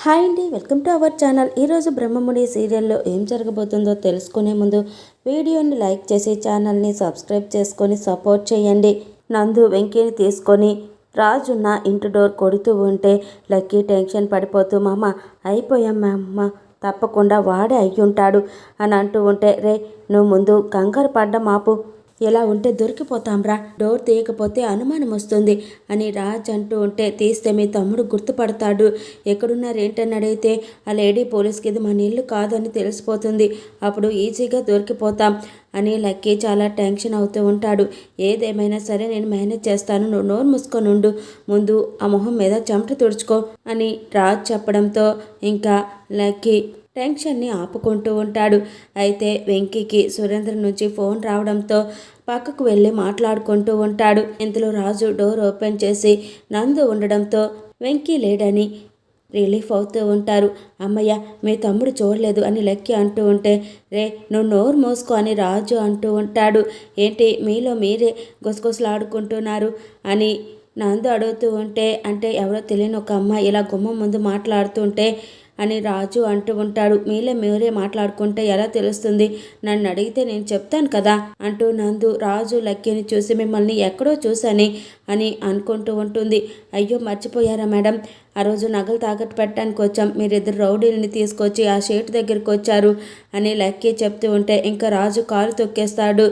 Hi అండి, welcome to our channel. ఈరోజు బ్రహ్మముడి సీరియల్లో ఏం జరగబోతుందో తెలుసుకునే ముందు వీడియోని లైక్ చేసి ఛానల్ని సబ్స్క్రైబ్ చేసుకొని సపోర్ట్ చేయండి. నందు వెంకీని తీసుకొని రాజున్న ఇంటి డోర్ కొడుతూ ఉంటే లక్కీ టెన్షన్ పడిపోతూ మామ అయిపోయామ్మా, తప్పకుండా వాడే అయ్యుంటాడు అని అంటూ ఉంటే, రే నువ్వు ముందు కంగారు పడ్డ మాపు, ఎలా ఉంటే దొరికిపోతాంరా, డోర్ తీయకపోతే అనుమానం వస్తుంది అని రాజ్ అంటూ ఉంటే, తీస్తే మీ తమ్ముడు గుర్తుపడతాడు, ఎక్కడున్నారేంటని అడిగితే ఆ లేడీ పోలీస్కి ఇది మన ఇల్లు కాదని తెలిసిపోతుంది, అప్పుడు ఈజీగా దొరికిపోతాం అని లక్కీ చాలా టెన్షన్ అవుతూ ఉంటాడు. ఏదేమైనా సరే నేను మేనేజ్ చేస్తాను, నువ్వు నోరు మూసుకొని ఉండు, ముందు ఆ మొహం మీద చెమట తుడుచుకో అని రాజ్ చెప్పడంతో ఇంకా లక్కీ టెన్షన్ని ఆపుకుంటూ ఉంటాడు. అయితే వెంకీకి సురేంద్ర నుంచి ఫోన్ రావడంతో పక్కకు వెళ్ళి మాట్లాడుకుంటూ ఉంటాడు. ఇంతలో రాజు డోర్ ఓపెన్ చేసి నందు ఉండడంతో వెంకీ లేడని రిలీఫ్ అవుతూ ఉంటారు. అమ్మయ్య, మీ తమ్ముడు చూడలేదు అని లక్కీ అంటూ ఉంటే, రే నువ్వు నోరు మోసుకో అని రాజు అంటూ ఉంటాడు. ఏంటి మీలో మీరే గుసగుసలాడుకుంటున్నారు అని నందు అడుగుతూ ఉంటే, అంటే ఎవరో తెలియని ఒక అమ్మాయి ఇలా గుమ్మం ముందు మాట్లాడుతుంటే అని రాజు అంటూ ఉంటాడు. మీరే మాట్లాడుకుంటే ఎలా తెలుస్తుంది, నన్ను అడిగితే నేను చెప్తాను కదా అంటూ నందు రాజు లక్కీని చూసి మిమ్మల్ని ఎక్కడో చూశాని అని అనుకుంటూ ఉంటుంది. అయ్యో మర్చిపోయారా మేడం, ఆ రోజు నగలు తాకట్టు పెట్టడానికి వచ్చాం, మీరిద్దరు రౌడీలని తీసుకొచ్చి ఆ షేట్ దగ్గరికి వచ్చారు అని లక్కీ చెప్తూ ఉంటే ఇంకా రాజు కాలు తొక్కేస్తాడు.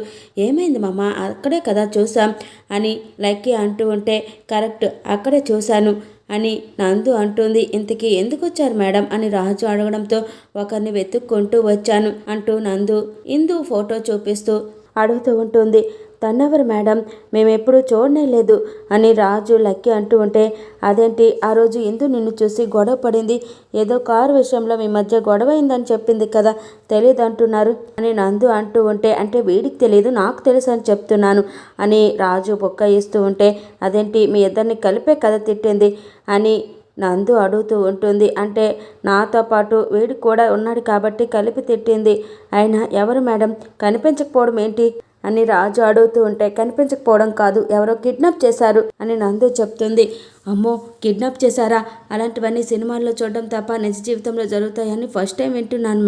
ఏమైంది మామ, అక్కడే కదా చూసాం అని లక్కీ అంటూ ఉంటే, కరెక్ట్ అక్కడే చూశాను అని నందు అంటుంది. ఇంతకీ ఎందుకు వచ్చారు మేడం అని రాజు అడగడంతో, ఒకరిని వెతుక్కుంటూ వచ్చాను అంటూ నందు ఇందు ఫోటో చూపిస్తూ అడుగుతూ ఉంటుంది. తన్నెవరు మేడం, మేమెప్పుడూ చూడనే లేదు అని రాజు లక్కీ అంటూ ఉంటే, అదేంటి ఆ రోజు ఇందు నిన్ను చూసి గొడవ పడింది, ఏదో కారు విషయంలో మీ మధ్య గొడవ అయిందని చెప్పింది కదా, తెలియదు అంటున్నారు అని నందు అంటూ ఉంటే, అంటే వీడికి తెలియదు నాకు తెలుసు అని చెప్తున్నాను అని రాజు బొక్క ఇస్తూ ఉంటే, అదేంటి మీ ఇద్దరిని కలిపే కదా తిట్టింది అని నందు అడుగుతూ ఉంటుంది. అంటే నాతో పాటు వీడు కూడా ఉన్నాడు కాబట్టి కలిపి తిట్టింది, అయినా ఎవరు మేడం, కనిపించకపోవడం ఏంటి అని రాజు అడుగుతూ ఉంటే, కనిపించకపోవడం కాదు, ఎవరో కిడ్నాప్ చేశారు అని నందు చెప్తుంది. అమ్మో కిడ్నాప్ చేశారా, అలాంటివన్నీ సినిమాల్లో చూడడం తప్ప నిజ జీవితంలో జరుగుతాయని ఫస్ట్ టైం వింటున్నాను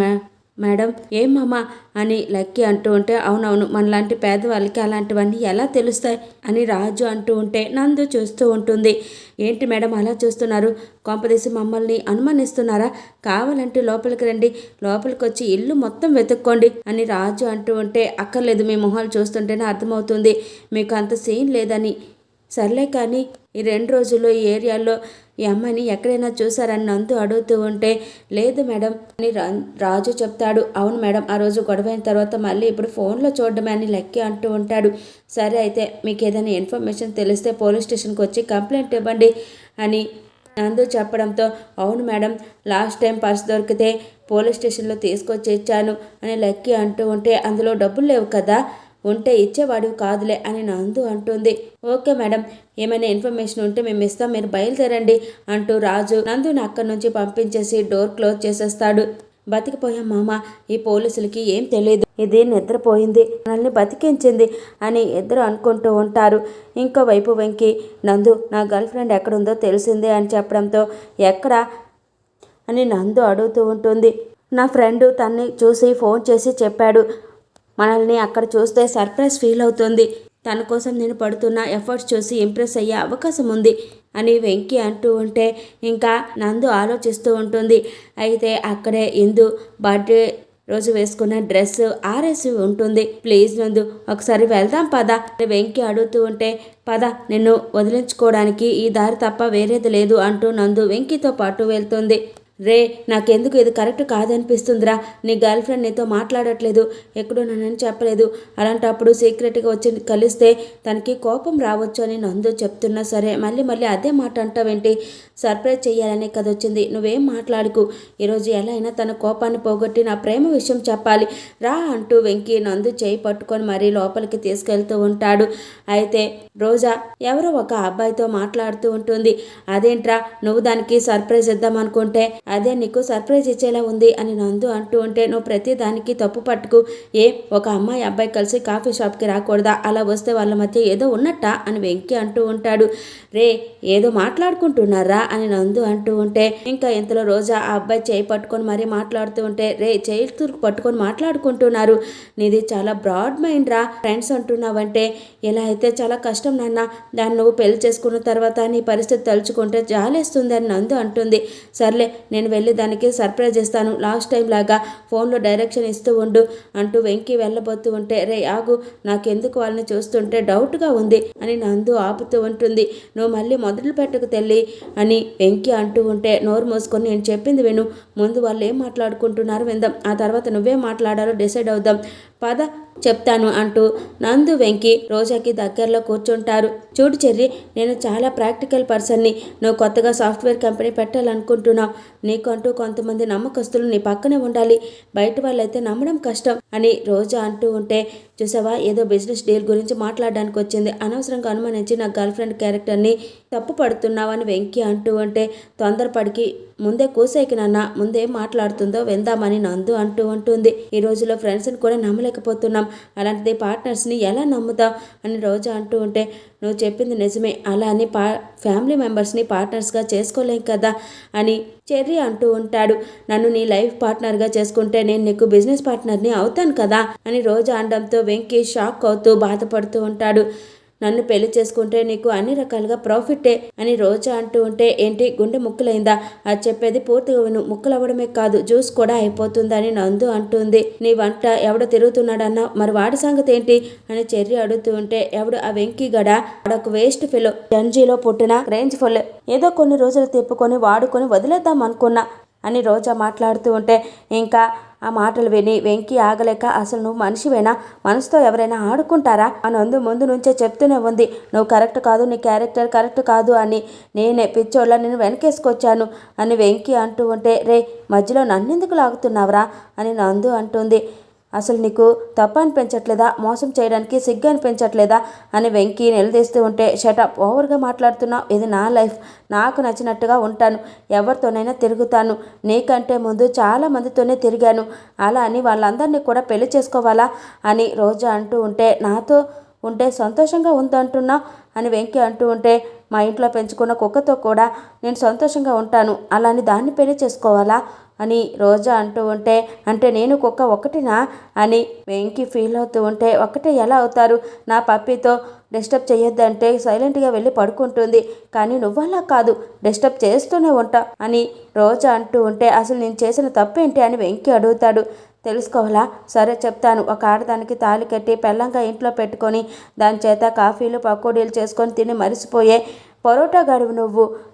మేడం. ఏమమ్మా అని లక్కీ అంటూ ఉంటే, అవునవును మనలాంటి పేదవాళ్ళకి అలాంటివన్నీ ఎలా తెలుస్తాయి అని రాజు అంటూ ఉంటే నందు చూస్తూ ఉంటుంది. ఏంటి మేడం అలా చూస్తున్నారు, కొంపదీసి మమ్మల్ని అనుమానిస్తున్నారా, కావాలంటే లోపలికి రండి, లోపలికి వచ్చి ఇల్లు మొత్తం వెతుక్కోండి అని రాజు అంటూ ఉంటే, అక్కర్లేదు మీ మొహాలు చూస్తుంటేనే అర్థమవుతుంది మీకు అంత సీన్ లేదని, సర్లే కానీ ఈ 2 రోజుల్లో ఈ ఏరియాలో ఈ అమ్మాయిని ఎక్కడైనా చూసారని నందు అడుగుతూ ఉంటే, లేదు మేడం అని రాజు చెప్తాడు. అవును మేడం, ఆ రోజు గొడవైన తర్వాత మళ్ళీ ఇప్పుడు ఫోన్లో చూడడమే అని లక్కీ అంటూ ఉంటాడు. సరే అయితే మీకు ఏదైనా ఇన్ఫర్మేషన్ తెలిస్తే పోలీస్ స్టేషన్కి వచ్చి కంప్లైంట్ ఇవ్వండి అని నందు చెప్పడంతో, అవును మేడం లాస్ట్ టైం పర్స్ దొరికితే పోలీస్ స్టేషన్లో తీసుకొచ్చి ఇచ్చాను అని లక్కీ అంటూ ఉంటే, అందులో డబ్బులు లేవు కదా, ఉంటే ఇచ్చేవాడివి కాదులే అని నందు అంటుంది. ఓకే మేడం, ఏమైనా ఇన్ఫర్మేషన్ ఉంటే మేము ఇస్తాం, మీరు బయలుదేరండి అంటూ రాజు నందుని అక్కడి నుంచి పంపించేసి డోర్ క్లోజ్ చేసేస్తాడు. బతికిపోయాం మామ, ఈ పోలీసులకి ఏం తెలియదు, ఇది నిద్రపోయింది మనల్ని బతికించింది అని ఇద్దరు అనుకుంటూ ఉంటారు. ఇంకోవైపు వెంకీ, నందు నా గర్ల్ ఫ్రెండ్ ఎక్కడుందో తెలిసిందే అని చెప్పడంతో, ఎక్కడా అని నందు అడుగుతూ ఉంటుంది. నా ఫ్రెండ్ తన్ని చూసి ఫోన్ చేసి చెప్పాడు, మనల్ని అక్కడ చూస్తే సర్ప్రైజ్ ఫీల్ అవుతుంది, తన కోసం నేను పడుతున్న ఎఫర్ట్స్ చూసి ఇంప్రెస్ అయ్యే అవకాశం ఉంది అని వెంకీ అంటూ ఉంటే ఇంకా నందు ఆలోచిస్తూ ఉంటుంది. అయితే అక్కడే ఇందు బర్త్డే రోజు వేసుకున్న డ్రెస్ ఆరేసి ఉంటుంది. ప్లీజ్ నందు ఒకసారి వెళ్దాం పద అని వెంకీ అడుగుతూ ఉంటే, పద నిన్ను వదిలించుకోవడానికి ఈ దారి తప్ప వేరేది లేదు అంటూ నందు వెంకీతో పాటు వెళ్తుంది. రే నాకెందుకు ఇది కరెక్ట్ కాదనిపిస్తుందిరా, నీ గర్ల్ ఫ్రెండ్ నీతో మాట్లాడట్లేదు, ఎక్కడున్నానని చెప్పలేదు, అలాంటప్పుడు సీక్రెట్గా వచ్చి కలిస్తే తనకి కోపం రావచ్చు అని నందు చెప్తున్నా సరే మళ్ళీ అదే మాట అంటావేంటి, సర్ప్రైజ్ చేయాలనే కదా వచ్చింది, నువ్వేం మాట్లాడుకు, ఈరోజు ఎలా అయినా తన కోపాన్ని పోగొట్టి నా ప్రేమ విషయం చెప్పాలి రా అంటూ వెంకీ నందు చేయి పట్టుకొని మరీ లోపలికి తీసుకెళ్తూ ఉంటాడు. అయితే రోజా ఎవరో ఒక అబ్బాయితో మాట్లాడుతూ ఉంటుంది. అదేంట్రా నువ్వు దానికి సర్ప్రైజ్ ఇద్దామనుకుంటే అదే నీకు సర్ప్రైజ్ ఇచ్చేలా ఉంది అని నందు అంటూ ఉంటే, నువ్వు ప్రతి దానికి తప్పు పట్టుకు ఒక అమ్మాయి అబ్బాయి కలిసి కాఫీ షాప్కి రాకూడదా, అలా వస్తే వాళ్ళ మధ్య ఏదో ఉన్నట్టా అని వెంకీ అంటూ ఉంటాడు. రే ఏదో మాట్లాడుకుంటున్నారా అని నందు అంటూ ఉంటే, ఇంకా ఇంతలో రోజా ఆ అబ్బాయి చేయి పట్టుకొని మరీ మాట్లాడుతూ ఉంటే, రే చేతులు పట్టుకొని మాట్లాడుకుంటున్నారు, నీది చాలా బ్రాడ్ మైండ్ రా, ఫ్రెండ్స్ అంటున్నావంటే ఇలా అయితే చాలా కష్టం నాన్న, దాన్ని నువ్వు పెళ్లి చేసుకున్న తర్వాత నీ పరిస్థితి తలుచుకుంటే జాలేస్తుంది అని నందు అంటుంది. సర్లే నేను వెళ్ళి దానికి సర్ప్రైజ్ ఇస్తాను, లాస్ట్ టైం లాగా ఫోన్లో డైరెక్షన్ ఇస్తూ ఉండు అంటూ వెంకీ వెళ్ళబోతూ ఉంటే, రే ఆగు, నాకెందుకు వాళ్ళని చూస్తుంటే డౌట్గా ఉంది అని నందు ఆపుతూ ఉంటుంది. నువ్వు మళ్ళీ మొదలు పెట్టకు తెల్లి అని వెంకీ అంటూ ఉంటే, నోరు మూసుకొని నేను చెప్పింది విను, ముందు వాళ్ళు ఏం మాట్లాడుకుంటున్నారో విందాం, ఆ తర్వాత నువ్వే మాట్లాడాలో డిసైడ్ అవుదాం, పద చెప్తాను అంటూ నందు వెంకీ రోజాకి దగ్గరలో కూర్చుంటారు. చూడు చెర్రి, నేను చాలా ప్రాక్టికల్ పర్సన్ని, నువ్వు కొత్తగా సాఫ్ట్వేర్ కంపెనీ పెట్టాలనుకుంటున్నావు, నీకంటూ కొంతమంది నమ్మకస్తులు నీ పక్కనే ఉండాలి, బయట వాళ్ళైతే నమ్మడం కష్టం అని రోజా అంటూ ఉంటే, చూసావా ఏదో బిజినెస్ డీల్ గురించి మాట్లాడడానికి వచ్చింది, అనవసరంగా అనుమానించి నా గర్ల్ ఫ్రెండ్ క్యారెక్టర్ని తప్పు పడుతున్నావు అని వెంకీ అంటూ ఉంటే, తొందరపడికి ముందే కూసేకి నాన్న, ముందే మాట్లాడుతుందో వెళ్దామని నందు అంటూ ఉంటుంది. ఈ రోజులో ఫ్రెండ్స్ని కూడా నమ్మలేకపోతున్నాం, అలాంటిది పార్ట్నర్స్ని ఎలా నమ్ముతావు అని రోజా అంటూ ఉంటే, నువ్వు చెప్పింది నిజమే, అలా అని ఫ్యామిలీ మెంబర్స్ని పార్ట్నర్స్గా చేసుకోలేం కదా అని చెర్రీ అంటూ ఉంటాడు. నన్ను నీ లైఫ్ పార్ట్నర్గా చేసుకుంటే నేను నీకు బిజినెస్ పార్ట్నర్ని అవుతాను కదా అని రోజా అనడంతో వెంకీ షాక్ అవుతూ బాధపడుతూ ఉంటాడు. నన్ను పెళ్లి చేసుకుంటే నీకు అన్ని రకాలుగా ప్రాఫిటే అని రోజా అంటూ ఉంటే, ఏంటి గుండె ముక్కలైందా, అది చెప్పేది పూర్తిగా విను, ముక్కలవ్వడమే కాదు జ్యూస్ కూడా అయిపోతుందని నందు అంటుంది. నీ వంట ఎవడో తిరుగుతున్నాడన్నా, మరి వాడి సంగతి ఏంటి అని చెర్రీ అడుగుతూ ఉంటే, ఎవడు ఆ వెంకీ గడ, వాడొక వేస్ట్ ఫెలో, జంజీలో పుట్టిన రేంజ్ ఫుల్, ఏదో కొన్ని రోజులు తిప్పుకొని వాడుకొని వదిలేద్దాం అనుకున్నా అని రోజా మాట్లాడుతూ ఉంటే, ఇంకా ఆ మాటలు విని వెంకీ ఆగలేక, అసలు నువ్వు మనిషివేనా, మనసుతో ఎవరైనా ఆడుకుంటారా అని ముందు నుంచే చెప్తూనే ఉంది, నువ్వు కరెక్ట్ కాదు, నీ క్యారెక్టర్ కరెక్ట్ కాదు అని, నేనే పిచ్చోళ్ళ నేను వెనకేసుకొచ్చాను అని వెంకీ అంటూ ఉంటే, రే మధ్యలో నన్నెందుకు లాగుతున్నావురా అని నందు అంటుంది. అసలు నీకు తప్పు అనిపించట్లేదా, మోసం చేయడానికి సిగ్గు అనిపించట్లేదా అని వెంకీ నిలదీస్తూ ఉంటే, షటప్, ఓవర్గా మాట్లాడుతున్నావు, ఇది నా లైఫ్, నాకు నచ్చినట్టుగా ఉంటాను, ఎవరితోనైనా తిరుగుతాను, నీకంటే ముందు చాలా మందితోనే తిరిగాను, అలా అని వాళ్ళందరినీ కూడా పెళ్లి చేసుకోవాలా అని రోజా అంటూ ఉంటే, నాతో ఉంటే సంతోషంగా ఉందంటున్నా అని వెంకీ అంటూ ఉంటే, మా ఇంట్లో పెంచుకున్న కుక్కతో కూడా నేను సంతోషంగా ఉంటాను, అలాని దాన్ని పెళ్లి చేసుకోవాలా అని రోజా అంటూ ఉంటే, అంటే నేను కుక్క ఒకటినా అని వెంకీ ఫీల్ అవుతూ ఉంటే, ఒక్కటే ఎలా అవుతారు, నా పప్పీతో డిస్టర్బ్ చేయొద్దంటే సైలెంట్గా వెళ్ళి పడుకుంటుంది, కానీ నువ్వలా కాదు, డిస్టర్బ్ చేస్తూనే ఉంటా అని రోజా అంటూ ఉంటే, అసలు నేను చేసిన తప్పేంటి అని వెంకీ అడుగుతాడు. తెలుసుకోవాలా, సరే చెప్తాను, ఒక ఆడదానికి తాళి కట్టి పెళ్ళంగా ఇంట్లో పెట్టుకొని దాని చేత కాఫీలు పకోడీలు చేసుకొని తిని మరిసిపోయే పరోటా గడువు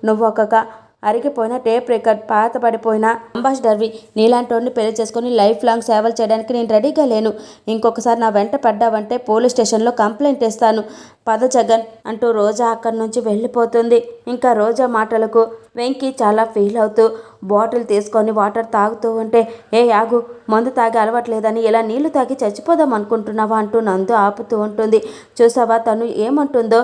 నువ్వు ఒక అరిగిపోయిన టేప్ రికార్డ్, పాత పడిపోయిన అంబాసిడర్వి, నీలాంటి పెళ్లి చేసుకుని లైఫ్ లాంగ్ సేవలు చేయడానికి నేను రెడీగా లేను, ఇంకొకసారి నా వెంట పడ్డావంటే పోలీస్ స్టేషన్లో కంప్లైంట్ ఇస్తాను, పద జగన్ అంటూ రోజా అక్కడి నుంచి వెళ్ళిపోతుంది. ఇంకా రోజా మాటలకు వెంకీ చాలా ఫీల్ అవుతూ బాటిల్ తీసుకొని వాటర్ తాగుతూ ఉంటే, ఏ ఆగు, మందు తాగి అలవాట్లేదని ఇలా నీళ్లు తాగి చచ్చిపోదాం అనుకుంటున్నావా అంటూ నందు ఆపుతూ ఉంటుంది. చూసావా తను ఏమంటుందో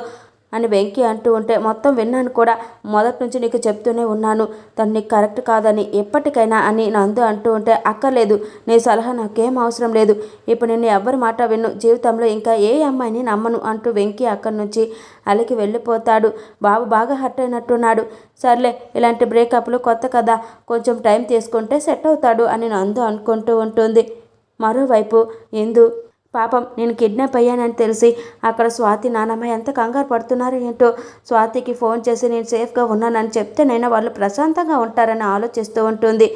అని వెంకీ అంటూ ఉంటే, మొత్తం విన్నాను కూడా, మొదటి నుంచి నీకు చెప్తూనే ఉన్నాను తను నీకు కరెక్ట్ కాదని, ఎప్పటికైనా అని నందు అంటూ ఉంటే, అక్కర్లేదు, నీ సలహా నాకేం అవసరం లేదు, ఇప్పుడు నిన్ను ఎవ్వరి మాట విన్ను, జీవితంలో ఇంకా ఏ అమ్మాయిని నమ్మను అంటూ వెంకీ అక్కడి నుంచి అలికి వెళ్ళిపోతాడు. బాబు బాగా హర్ట్ అయినట్టున్నాడు, సర్లే ఇలాంటి బ్రేకప్లు కొత్త కదా, కొంచెం టైం తీసుకుంటే సెట్ అవుతాడు అని నందు అనుకుంటూ ఉంటుంది. మరోవైపు ఇందు, పాపం నేను కిడ్నాప్ అయ్యానని తెలిసి అక్కడ స్వాతి నానమ్మ ఎంత కంగారు పడుతున్నారు ఏంటో, స్వాతికి ఫోన్ చేసి నేను సేఫ్గా ఉన్నానని చెప్తేనైనా వాళ్ళు ప్రశాంతంగా ఉంటారని ఆలోచిస్తూ ఉంటుంది.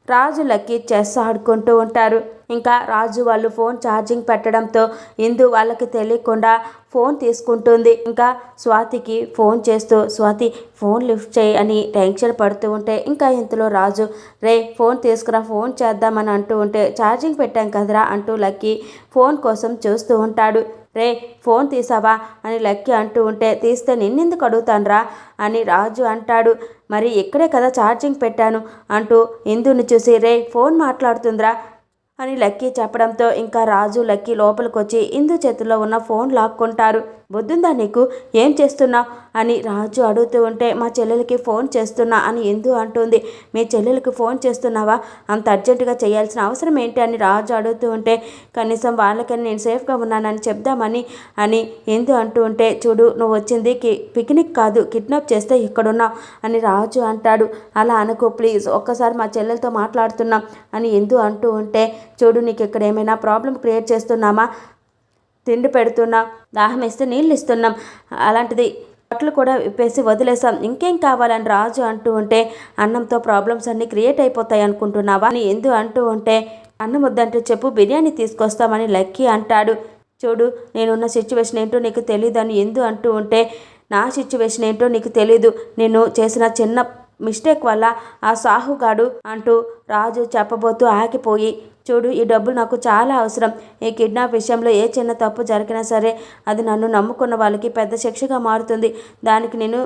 రాజు లక్కీ చెస్ ఆడుకుంటూ ఉంటారు. ఇంకా రాజు వాళ్ళు ఫోన్ ఛార్జింగ్ పెట్టడంతో ఇందు వాళ్ళకి తెలియకుండా ఫోన్ తీసుకుంటుంది. ఇంకా స్వాతికి ఫోన్ చేస్తూ, స్వాతి ఫోన్ లిఫ్ట్ చేయి అని టెన్షన్ పడుతూ ఉంటే, ఇంకా ఇంతలో రాజు, రే ఫోన్ తీసుకురా, ఫోన్ చేద్దామని అంటూ ఉంటే, ఛార్జింగ్ పెట్టాం కదరా అంటూ లక్కీ ఫోన్ కోసం చూస్తూ ఉంటాడు. రే ఫోన్ తీసావా అని లక్కీ అంటూ ఉంటే, తీస్తే నిన్నెందుకు అడుగుతాన్రా అని రాజు అంటాడు. మరి ఇక్కడే కదా ఛార్జింగ్ పెట్టాను అంటూ ఇందుని చూసి, రే ఫోన్ మాట్లాడుతుందిరా అని లక్కీ చెప్పడంతో ఇంకా రాజు లక్కీ లోపలికి వచ్చి ఇందు చేతిలో ఉన్న ఫోన్ లాక్కుంటారు. బుద్ధుందా నీకు, ఏం చేస్తున్నావు అని రాజు అడుగుతూ ఉంటే మా చెల్లెలకి ఫోన్ చేస్తున్నా అని ఇందు అంటుంది. మీ చెల్లెలకి ఫోన్ చేస్తున్నావా, అంత అర్జెంటుగా చేయాల్సిన అవసరం ఏంటి అని రాజు అడుగుతూ ఉంటే కనీసం వాళ్ళకని నేను సేఫ్గా ఉన్నానని చెప్దామని అని ఇందు అంటూ ఉంటే చూడు నువ్వు వచ్చింది పిక్నిక్ కాదు, కిడ్నాప్ చేస్తే ఇక్కడున్నావు అని రాజు అంటాడు. అలా అనుకో ప్లీజ్, ఒక్కసారి మా చెల్లెలతో మాట్లాడుతున్నాం అని ఇందు అంటూ ఉంటే చూడు నీకు ఇక్కడ ఏమైనా ప్రాబ్లం క్రియేట్ చేస్తున్నామా, తిండి పెడుతున్నాం, దాహం వేస్తే నీళ్ళు ఇస్తున్నాం, అలాంటిది బట్టలు కూడా విప్పేసి వదిలేసాం, ఇంకేం కావాలని రాజు అంటూ ఉంటే అన్నంతో ప్రాబ్లమ్స్ అన్నీ క్రియేట్ అయిపోతాయి అనుకుంటున్నావా అని ఎందు అంటూ ఉంటే అన్నం వద్దంటే చెప్పు బిర్యానీ తీసుకొస్తామని లక్కీ అంటాడు. చూడు నేనున్న సిచ్యువేషన్ ఏంటో నీకు తెలియదు అని ఎందు అంటూ ఉంటే నా సిచ్యువేషన్ ఏంటో నీకు తెలీదు, నేను చేసిన చిన్న మిస్టేక్ వల్ల ఆ సాహుగాడు అంటూ రాజు చెప్పబోతూ ఆగిపోయి చూడు ఈ డబ్బులు నాకు చాలా అవసరం, ఈ కిడ్నాప్ విషయంలో ఏ చిన్న తప్పు జరిగినా సరే అది నన్ను నమ్ముకున్న వాళ్ళకి పెద్ద శిక్షగా మారుతుంది, దానికి నేను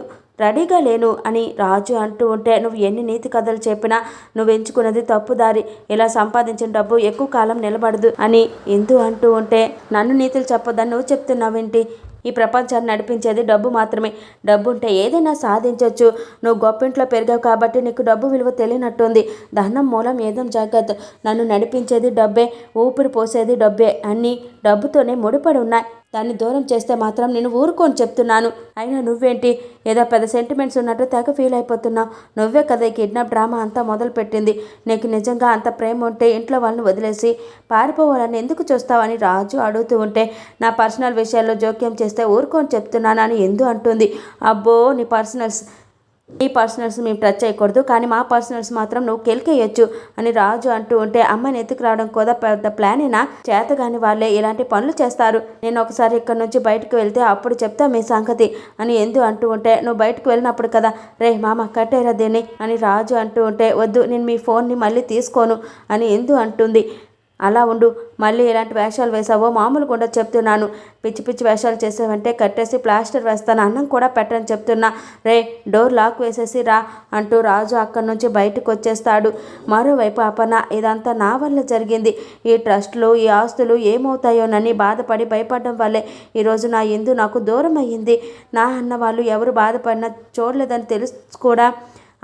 రెడీగా లేను అని రాజు అంటూ ఉంటే నువ్వు ఎన్ని నీతి కథలు చెప్పినా నువ్వు ఎంచుకున్నది తప్పుదారి, ఇలా సంపాదించిన డబ్బు ఎక్కువ కాలం నిలబడదు అని ఎందు అంటూ ఉంటే నన్ను నీతులు చెప్పొద్దని నువ్వు చెప్తున్నావేంటి, ఈ ప్రపంచాన్ని నడిపించేది డబ్బు మాత్రమే, డబ్బు ఉంటే ఏదైనా సాధించవచ్చు, నువ్వు గొప్పింట్లో పెరిగావు కాబట్టి నీకు డబ్బు విలువ తెలియనట్టుంది, ధనం మూలం ఏదం జగత్, నన్ను నడిపించేది డబ్బే, ఊపిరి పోసేది డబ్బే, అన్నీ డబ్బుతోనే ముడిపడి ఉన్నాయి, దాన్ని దూరం చేస్తే మాత్రం నేను ఊరుకొని చెప్తున్నాను, అయినా నువ్వేంటి ఏదో పెద్ద సెంటిమెంట్స్ ఉన్నట్టు తెగ ఫీల్ అయిపోతున్నావు, నువ్వే కదా ఈ కిడ్నాప్ డ్రామా అంతా మొదలుపెట్టింది, నీకు నిజంగా అంత ప్రేమ ఉంటే ఇంట్లో వాళ్ళని వదిలేసి పారిపోవాలని ఎందుకు చూస్తావని రాజు అడుగుతూ ఉంటే నా పర్సనల్ విషయాల్లో జోక్యం చేస్తే ఊరుకొని చెప్తున్నాను అని ఎందు అంటుంది. అబ్బో నీ పర్సనల్స్ మేము టచ్ చేయకూడదు, కానీ మా పర్సనల్స్ మాత్రం నువ్వు కెలికేయచ్చు అని రాజు అంటూ ఉంటే అమ్మాయిని ఎత్తుకు రావడం కూడా పెద్ద ప్లానేనా, చేతగాని వాళ్ళే ఇలాంటి పనులు చేస్తారు, నేను ఒకసారి ఇక్కడ నుంచి బయటకు వెళ్తే అప్పుడు చెప్తా మీ సంగతి అని ఎందు అంటూ ఉంటే నువ్వు బయటకు వెళ్ళినప్పుడు కదా రే మామ కట్టేరా దీన్ని అని రాజు అంటూ ఉంటే వద్దు నేను మీ ఫోన్ని మళ్ళీ తీసుకోను అని ఎందు అంటుంది. అలా ఉండు, మళ్ళీ ఇలాంటి వేషాలు వేసావో మామూలుగా ఉండదు చెప్తున్నాను, పిచ్చి పిచ్చి వేషాలు చేసావంటే కట్టేసి ప్లాస్టర్ వేస్తాను, అన్నం కూడా పెట్టని చెప్తున్నా, రే డోర్ లాక్ వేసేసి రా అంటూ రాజు అక్కడి నుంచి బయటకు వచ్చేస్తాడు. మరోవైపు అపర్ణ ఇదంతా నా వల్ల జరిగింది, ఈ ట్రస్టులు ఈ ఆస్తులు ఏమవుతాయోనని బాధపడి భయపడడం వల్లే ఈరోజు నా ఎందు నాకు దూరం అయ్యింది, నా అన్న వాళ్ళు ఎవరు బాధపడినా చూడలేదని తెలుసు కూడా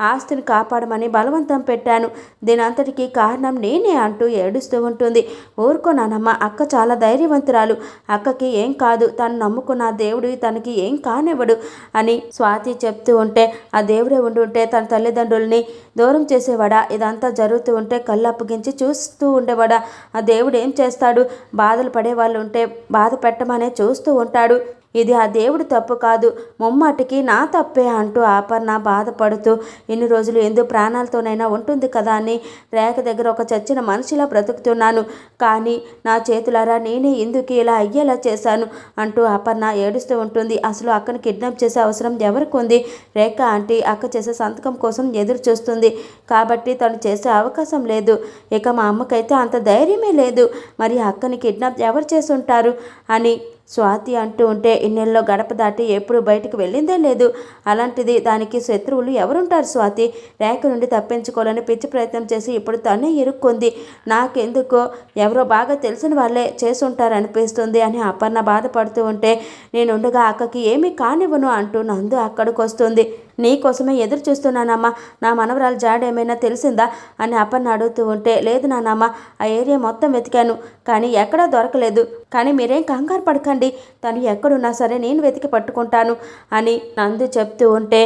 ఆస్తిని కాపాడమని బలవంతం పెట్టాను, దీని అంతటికీ కారణం నేనే అంటూ ఏడుస్తూ ఉంటుంది. ఊరుకోనానమ్మ, అక్క చాలా ధైర్యవంతురాలు, అక్కకి ఏం కాదు, తను నమ్ముకున్న దేవుడు తనకి ఏం కానివ్వడు అని స్వాతి చెప్తూ ఉంటే ఆ దేవుడే ఉండి ఉంటే తన తల్లిదండ్రుల్ని దూరం చేసేవాడా, ఇదంతా జరుగుతూ ఉంటే కళ్ళు అప్పగించి చూస్తూ ఉండేవాడా, ఆ దేవుడు ఏం చేస్తాడు, బాధలు పడే వాళ్ళు ఉంటే బాధ పెట్టమనే చూస్తూ ఉంటాడు, ఇది ఆ దేవుడు తప్పు కాదు, ముమ్మాటికి నా తప్పే అంటూ అపర్ణ బాధపడుతూ ఇన్ని రోజులు ఎందు ప్రాణాలతోనైనా ఉంటుంది కదా అని రేఖ దగ్గర ఒక చచ్చిన మనిషిలా బ్రతుకుతున్నాను, కానీ నా చేతులారా నేనే ఎందుకు ఇలా అయ్యేలా చేశాను అంటూ అపర్ణ ఏడుస్తూ ఉంటుంది. అసలు అక్కని కిడ్నాప్ చేసే అవసరం ఎవరికి ఉంది, రేఖ ఆంటీ అక్క చేసే సంతకం కోసం ఎదురు చూస్తుంది కాబట్టి తను చేసే అవకాశం లేదు, ఇక మా అమ్మకైతే అంత ధైర్యమే లేదు, మరి అక్కని కిడ్నాప్ ఎవరు చేసి ఉంటారు అని స్వాతి అంటూ ఉంటే ఇన్నెల్లో గడప దాటి ఎప్పుడు బయటకు వెళ్ళిందే లేదు, అలాంటిది దానికి శత్రువులు ఎవరుంటారు స్వాతి, రేఖ నుండి తప్పించుకోవాలని పిచ్చి ప్రయత్నం చేసి ఇప్పుడు తనే ఇరుక్కుంది, నాకెందుకో ఎవరో బాగా తెలిసిన వాళ్ళే చేసుంటారు అనిపిస్తుంది అని అపర్ణ బాధపడుతూ ఉంటే నేనుండగా అక్కకి ఏమీ కానివ్వను అంటూ నందు అక్కడికి వస్తుంది. నీకోసమే ఎదురు చూస్తున్నానమ్మా, నా మనవరాలు జాడ ఏమైనా తెలిసిందా అని అపర్ణ అడుగుతూ ఉంటే లేదు నానమ్మ, ఆ ఏరియా మొత్తం వెతికాను కానీ ఎక్కడా దొరకలేదు, కానీ మీరేం కంగారు పడకండి, తను ఎక్కడున్నా సరే నేను వెతికి పట్టుకుంటాను అని నందు చెప్తూ ఉంటే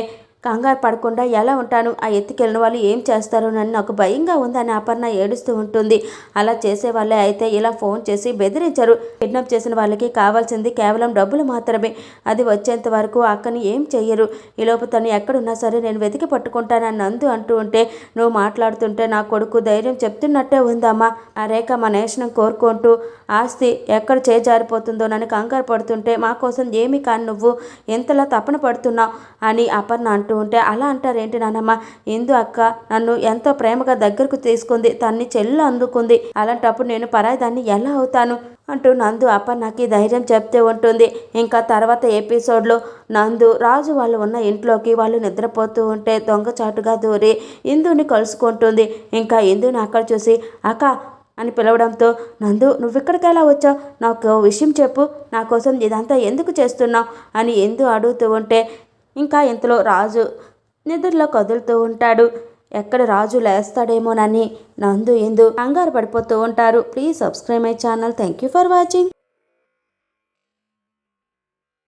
కంగారు పడకుండా ఎలా ఉంటాను, ఆ ఎత్తుకెళ్ళిన వాళ్ళు ఏం చేస్తారోనని నాకు భయంగా ఉందని అపర్ణ ఏడుస్తూ ఉంటుంది. అలా చేసే వాళ్ళే అయితే ఇలా ఫోన్ చేసి బెదిరించరు, కిడ్నాప్ చేసిన వాళ్ళకి కావాల్సింది కేవలం డబ్బులు మాత్రమే, అది వచ్చేంత వరకు అక్కని ఏం చెయ్యరు, ఈలోపు తను ఎక్కడున్నా సరే నేను వెతికి పట్టుకుంటానని నందు అంటూ ఉంటే నువ్వు మాట్లాడుతుంటే నా కొడుకు ధైర్యం చెప్తున్నట్టే ఉందమ్మా, ఆ రేఖ మా నేషనం కోరుకుంటూ ఆస్తి ఎక్కడ చేజారిపోతుందోనని కంగారు పడుతుంటే మా కోసం ఏమి కాని నువ్వు ఎంతలా తపన పడుతున్నావు అని అపర్ణ అంటూ ఉంటే అలా అంటారేంటి నానమ్మ, ఇందు అక్క నన్ను ఎంతో ప్రేమగా దగ్గరకు తీసుకుంది, తన్ని చెల్లు అందుకుంది, అలాంటప్పుడు నేను పరాయిదాన్ని ఎలా అవుతాను అంటూ నందు అపర్ణకి ధైర్యం చెప్తూ ఉంటుంది. ఇంకా తర్వాత ఎపిసోడ్లో నందు రాజు వాళ్ళు ఉన్న ఇంట్లోకి వాళ్ళు నిద్రపోతూ ఉంటే దొంగచాటుగా దూరి ఇందుని కలుసుకుంటుంది. ఇంకా ఇందుని అక్కడ చూసి అక్క అని పిలవడంతో నందు నువ్వెక్కడికి ఎలా వచ్చావు, నాకు విషయం చెప్పు, నా కోసం ఇదంతా ఎందుకు చేస్తున్నావు అని ఎందు అడుగుతూ ఉంటే ఇంకా ఇంతలో రాజు నిద్రలో కదులుతూ ఉంటాడు. ఎక్కడ రాజు లేస్తాడేమోనని నందు ఎందు కంగారు పడిపోతూ ఉంటారు. Please subscribe my channel. Thank you for watching.